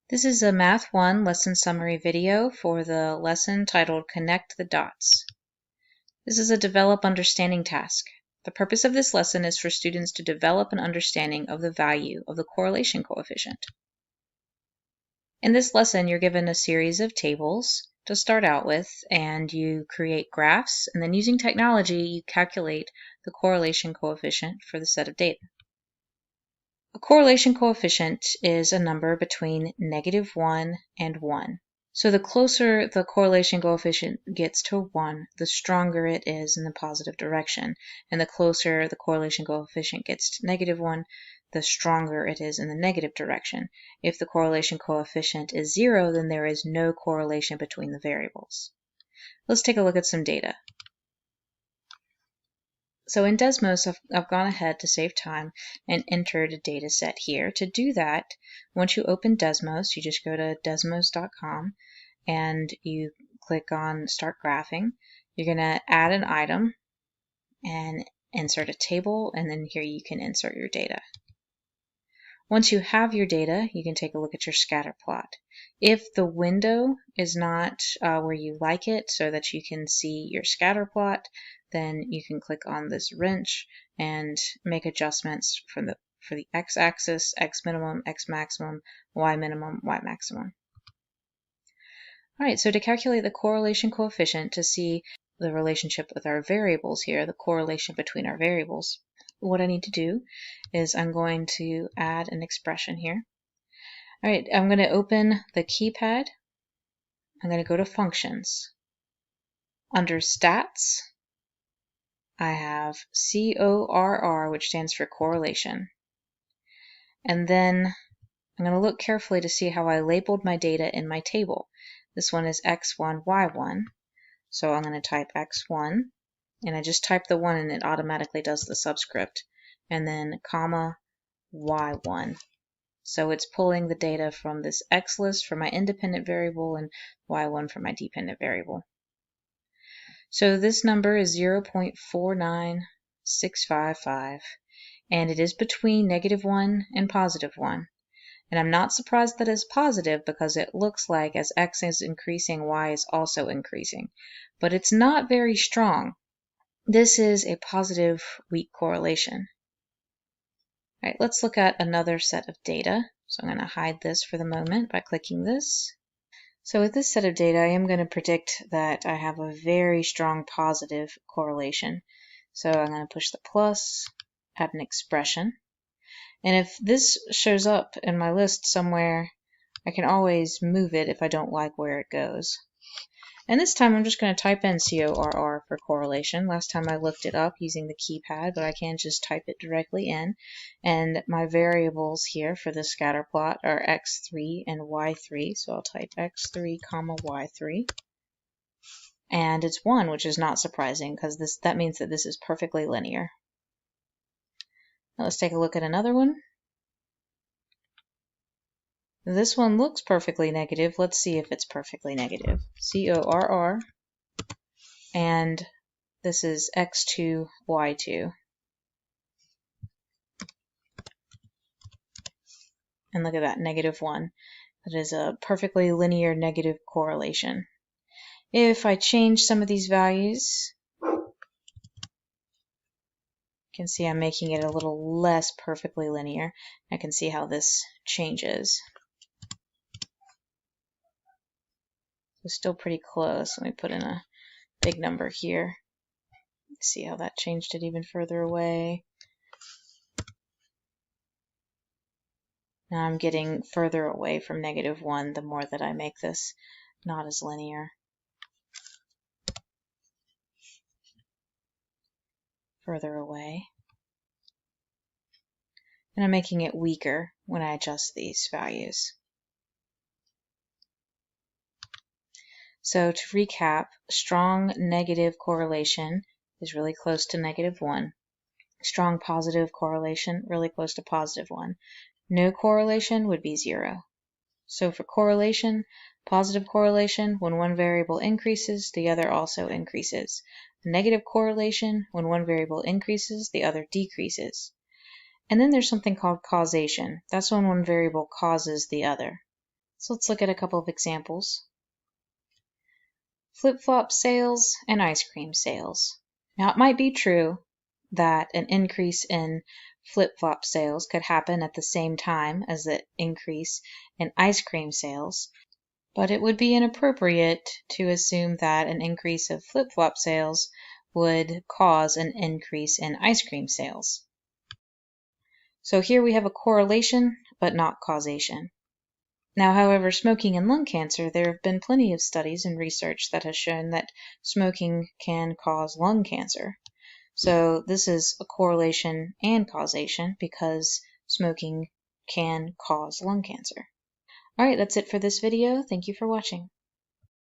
This is a Math 1 lesson summary video for the lesson titled Connect the Dots. This is a develop understanding task. The purpose of this lesson is for students to develop an understanding of the value of the correlation coefficient. In this lesson, you're given a series of tables to start out with, and you create graphs, and then using technology, you calculate the correlation coefficient for the set of data. A correlation coefficient is a number between -1 and 1. So the closer the correlation coefficient gets to 1, the stronger it is in the positive direction. And the closer the correlation coefficient gets to -1, the stronger it is in the negative direction. If the correlation coefficient is 0, then there is no correlation between the variables. Let's take a look at some data. So in Desmos, I've gone ahead to save time and entered a data set here. To do that, once you open Desmos, you just go to desmos.com and you click on Start Graphing. You're going to add an item and insert a table, and then here you can insert your data. Once you have your data, you can take a look at your scatter plot. If the window is not where you like it so that you can see your scatter plot, then you can click on this wrench and make adjustments for the x-axis, x minimum, x maximum, y minimum, y maximum. All right, so to calculate the correlation coefficient to see the relationship with our variables here, the correlation between our variables, what I need to do is I'm going to add an expression here. All right, I'm going to open the keypad. I'm going to go to Functions. Under Stats, I have CORR, which stands for correlation. And then I'm going to look carefully to see how I labeled my data in my table. This one is X1, Y1. So I'm going to type X1, and I just type the 1 and it automatically does the subscript, and then comma Y1. So it's pulling the data from this X list for my independent variable and Y1 for my dependent variable. So this number is 0.49655, and it is between -1 and +1. And I'm not surprised that it's positive because it looks like as X is increasing, Y is also increasing. But it's not very strong. This is a positive weak correlation. All right, let's look at another set of data. So I'm going to hide this for the moment by clicking this. So with this set of data, I am going to predict that I have a very strong positive correlation. So I'm going to push the plus, add an expression. And if this shows up in my list somewhere, I can always move it if I don't like where it goes. And this time I'm just going to type in CORR for correlation. Last time I looked it up using the keypad, but I can just type it directly in. And my variables here for the scatter plot are x3 and y3. So I'll type x3, y3. And it's 1, which is not surprising because that means that this is perfectly linear. Now let's take a look at another one. This one looks perfectly negative. Let's see if it's perfectly negative. CORR, and this is x2, y2. And look at that, -1. That is a perfectly linear negative correlation. If I change some of these values, you can see I'm making it a little less perfectly linear. I can see how this changes. It's still pretty close. Let me put in a big number here. See how that changed it even further away. Now I'm getting further away from -1 the more that I make this not as linear. Further away. And I'm making it weaker when I adjust these values. So to recap, strong negative correlation is really close to -1. Strong positive correlation, really close to +1. No correlation would be 0. So for correlation, positive correlation, when one variable increases, the other also increases. Negative correlation, when one variable increases, the other decreases. And then there's something called causation. That's when one variable causes the other. So let's look at a couple of examples. Flip-flop sales and ice cream sales. Now it might be true that an increase in flip-flop sales could happen at the same time as the increase in ice cream sales, but it would be inappropriate to assume that an increase of flip-flop sales would cause an increase in ice cream sales. So here we have a correlation, but not causation. Now, however, smoking and lung cancer, there have been plenty of studies and research that has shown that smoking can cause lung cancer. So this is a correlation and causation because smoking can cause lung cancer. All right, that's it for this video. Thank you for watching.